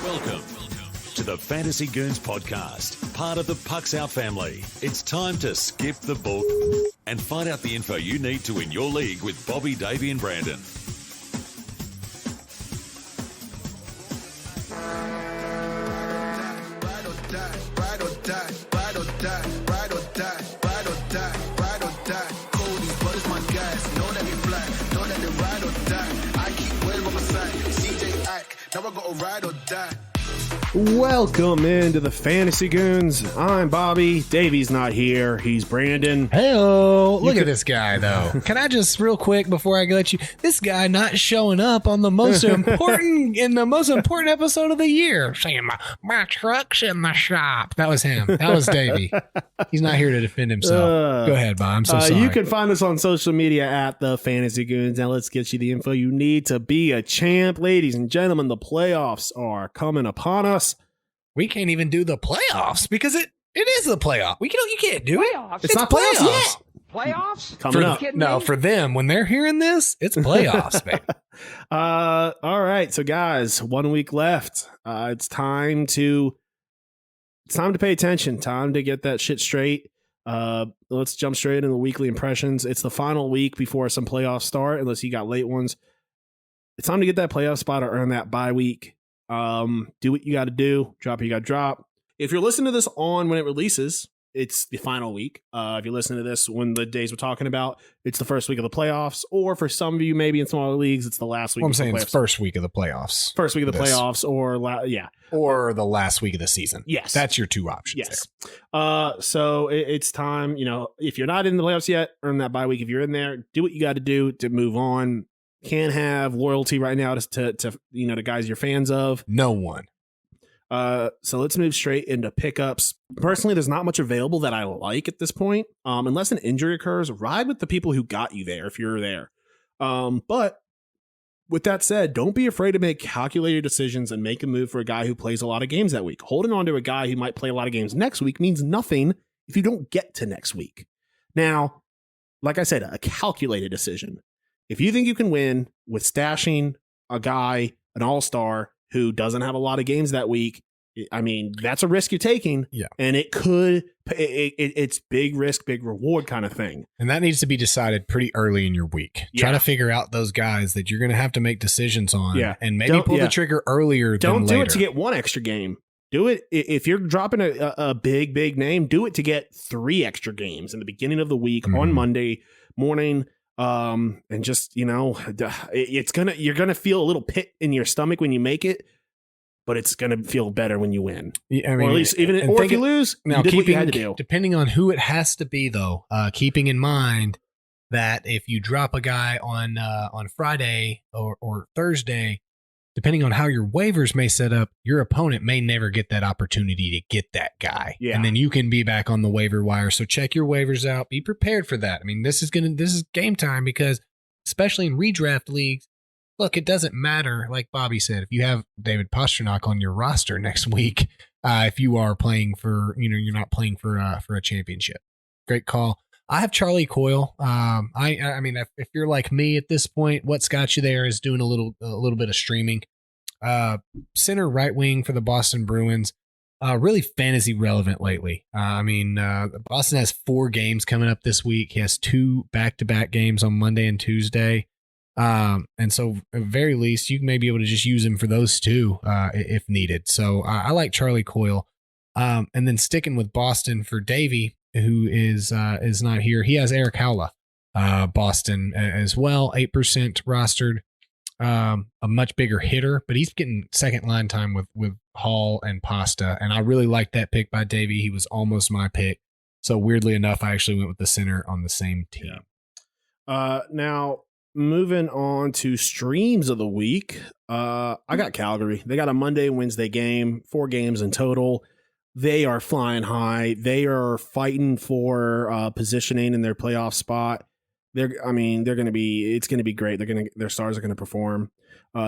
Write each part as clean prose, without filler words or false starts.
Welcome to the Fantasy Goons podcast, part of the Pucks Out family. It's time to skip the book and find out the info you need to win your league with Bobby, Davey, and Brandon. Welcome into the Fantasy Goons. I'm Bobby. Davey's not here. He's Brandon. Hey-o. Look at this guy, though. Can I just real quick before I let you? This guy not showing up on the most important episode of the year, saying my truck's in the shop. That was him. That was Davey. He's not here to defend himself. Go ahead, Bob. I'm so sorry. You can find us on social media at the Fantasy Goons. Now let's get you the info you need to be a champ, ladies and gentlemen. The playoffs are coming upon us. We can't even do the playoffs because it is the playoff. You can't do playoffs. it. It's not playoffs yet. Playoffs? Coming up. No, for them, when they're hearing this, it's playoffs, baby. All right. So guys, 1 week left. It's time to pay attention. Time to get that shit straight. Let's jump straight into the weekly impressions. It's the final week before some playoffs start, unless you got late ones. It's time to get that playoff spot or earn that bye week. Do what you got to do. Drop what you got to drop. If you're listening to this on when it releases, it's the final week. If you're listening to this when the days we're talking about, it's the first week of the playoffs. Or for some of you, maybe in smaller leagues, it's the last week. Well, I'm saying it's first week of the playoffs. First week of the playoffs, or or the last week of the season. Yes, that's your two options. Yes. So it's time. If you're not in the playoffs yet, earn that bye week. If you're in there, do what you got to do to move on. Can't have loyalty right now to the guys you're fans of. No one. So let's move straight into pickups. Personally, there's not much available that I like at this point. Unless an injury occurs, ride with the people who got you there if you're there. But with that said, don't be afraid to make calculated decisions and make a move for a guy who plays a lot of games that week. Holding on to a guy who might play a lot of games next week means nothing if you don't get to next week. Now, like I said, a calculated decision. If you think you can win with stashing a guy, an all-star who doesn't have a lot of games that week, I mean, that's a risk you're taking. Yeah. And it's big risk, big reward kind of thing. And that needs to be decided pretty early in your week. Yeah. Try to figure out those guys that you're going to have to make decisions on. Yeah. And maybe pull the trigger earlier than later. Don't do it to get one extra game. Do it if you're dropping a big name, do it to get 3 extra games in the beginning of the week on Monday morning. And just, you're going to feel a little pit in your stomach when you make it, but it's going to feel better when you win. Yeah, I mean, or at least if you lose, now you did what you had to do. Depending on who it has to be though, keeping in mind that if you drop a guy on Friday or Thursday, depending on how your waivers may set up, your opponent may never get that opportunity to get that guy. Yeah. And then you can be back on the waiver wire. So check your waivers out. Be prepared for that. I mean, this is game time because especially in redraft leagues, look, it doesn't matter. Like Bobby said, if you have David Pastrnak on your roster next week, if you are playing for, you're not playing for a championship. Great call. I have Charlie Coyle. I mean, if you're like me at this point, what's got you there is doing a little bit of streaming. Center right wing for the Boston Bruins. Really fantasy relevant lately. Boston has 4 games coming up this week. He has 2 back-to-back games on Monday and Tuesday. And so at the very least, you may be able to just use him for those 2 if needed. So I like Charlie Coyle. And then sticking with Boston for Davey, who is not here. He has Eric Howla, Boston as well, 8% rostered, a much bigger hitter, but he's getting second line time with Hall and Pasta. And I really like that pick by Davey. He was almost my pick. So weirdly enough, I actually went with the center on the same team. Yeah. Now moving on to streams of the week. I got Calgary. They got a Monday and Wednesday game, 4 games in total. They are flying high. They are fighting for positioning in their playoff spot. It's going to be great. Their stars are going to perform.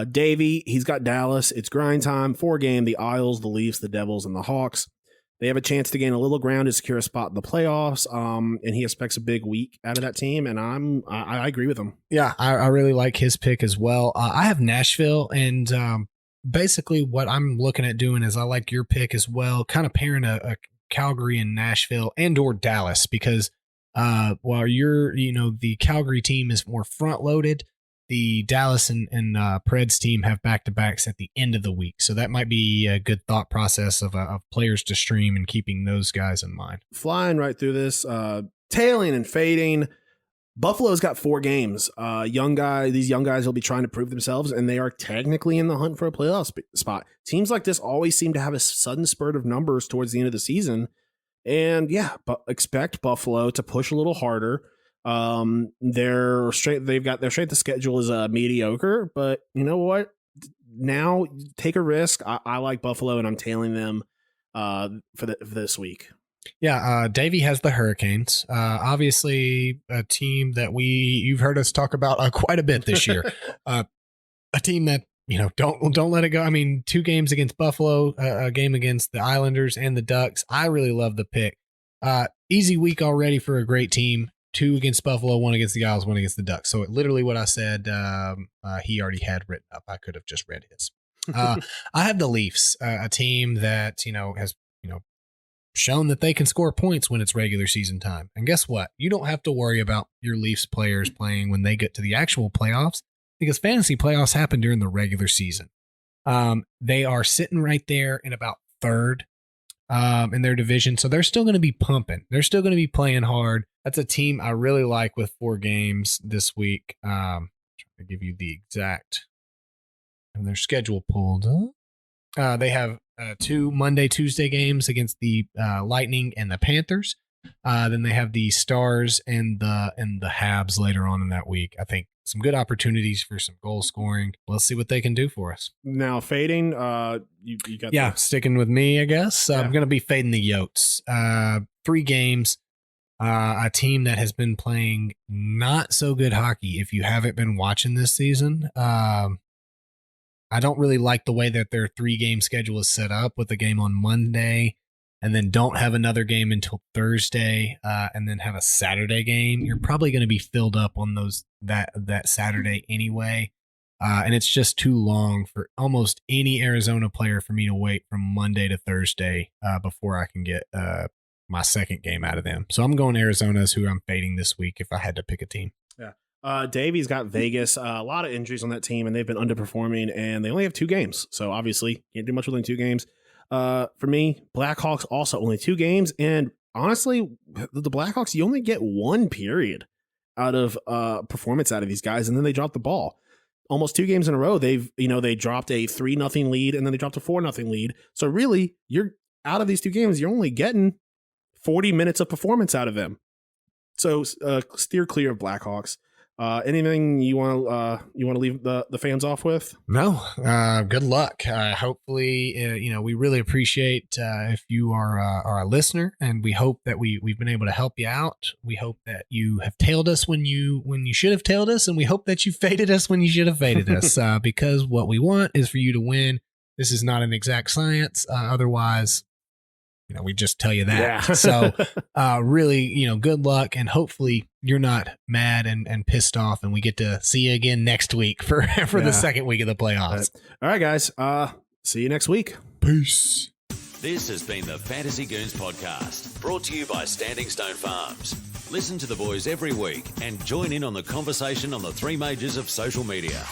Davey, he's got Dallas. It's grind time. 4 game. The Isles, the Leafs, the Devils, and the Hawks. They have a chance to gain a little ground to secure a spot in the playoffs. And he expects a big week out of that team. And I agree with him. Yeah, I really like his pick as well. I have Nashville, and basically what I'm looking at doing is I like your pick as well, kind of pairing a Calgary and Nashville and or Dallas, because while the Calgary team is more front loaded, the Dallas and Preds team have back-to-backs at the end of the week. So that might be a good thought process of players to stream and keeping those guys in mind. Flying right through this, tailing and fading. Buffalo's got 4 games. These young guys will be trying to prove themselves, and they are technically in the hunt for a playoff spot. Teams like this always seem to have a sudden spurt of numbers towards the end of the season. And but expect Buffalo to push a little harder. Their straight to schedule is mediocre, but you know what? Now take a risk. I like Buffalo, and I'm tailing them for this week. Yeah, Davey has the Hurricanes. Obviously, a team that you've heard us talk about quite a bit this year. A team that don't let it go. I mean, 2 games against Buffalo, a game against the Islanders and the Ducks. I really love the pick. Easy week already for a great team. 2 against Buffalo, 1 against the Isles, 1 against the Ducks. So literally what I said, he already had written up. I could have just read his. I have the Leafs, a team that has shown that they can score points when it's regular season time. And guess what? You don't have to worry about your Leafs players playing when they get to the actual playoffs, because fantasy playoffs happen during the regular season. They are sitting right there in about 3rd in their division. So they're still going to be pumping. They're still going to be playing hard. That's a team I really like with 4 games this week. Trying to give you the exact and their schedule pulled up. They have 2 Monday, Tuesday games against the Lightning and the Panthers. Then they have the Stars and the Habs later on in that week. I think some good opportunities for some goal scoring. Let's see what they can do for us. Now fading, you got sticking with me, I guess. I'm going to be fading the Yolks. 3 games. A team that has been playing not so good hockey. If you haven't been watching this season, I don't really like the way that their 3-game schedule is set up, with a game on Monday and then don't have another game until Thursday, and then have a Saturday game. You're probably going to be filled up on that Saturday anyway. And it's just too long for almost any Arizona player for me to wait from Monday to Thursday before I can get my second game out of them. So I'm going Arizona is who I'm fading this week if I had to pick a team. Yeah. Davey's got Vegas. A lot of injuries on that team, and they've been underperforming, and they only have 2 games. So obviously, can't do much within 2 games. For me, Blackhawks also only 2 games. And honestly, the Blackhawks, you only get 1 period out of performance out of these guys, and then they drop the ball. Almost 2 games in a row, they dropped a 3-0 lead, and then they dropped a 4-0 lead. So really, you're out of these 2 games, you're only getting 40 minutes of performance out of them. So steer clear of Blackhawks. Anything you want to leave the fans off with? No. Good luck. Hopefully, we really appreciate if you are a listener, and we hope that we've been able to help you out. We hope that you have tailed us when you should have tailed us, and we hope that you faded us when you should have faded us. Because what we want is for you to win. This is not an exact science. Otherwise, we just tell you that. Yeah. So really, good luck, and hopefully you're not mad and pissed off, and we get to see you again next week for the second week of the playoffs. All right, guys. See you next week. Peace. This has been the Fantasy Goons podcast, brought to you by Standing Stone Farms. Listen to the boys every week and join in on the conversation on the 3 majors of social media.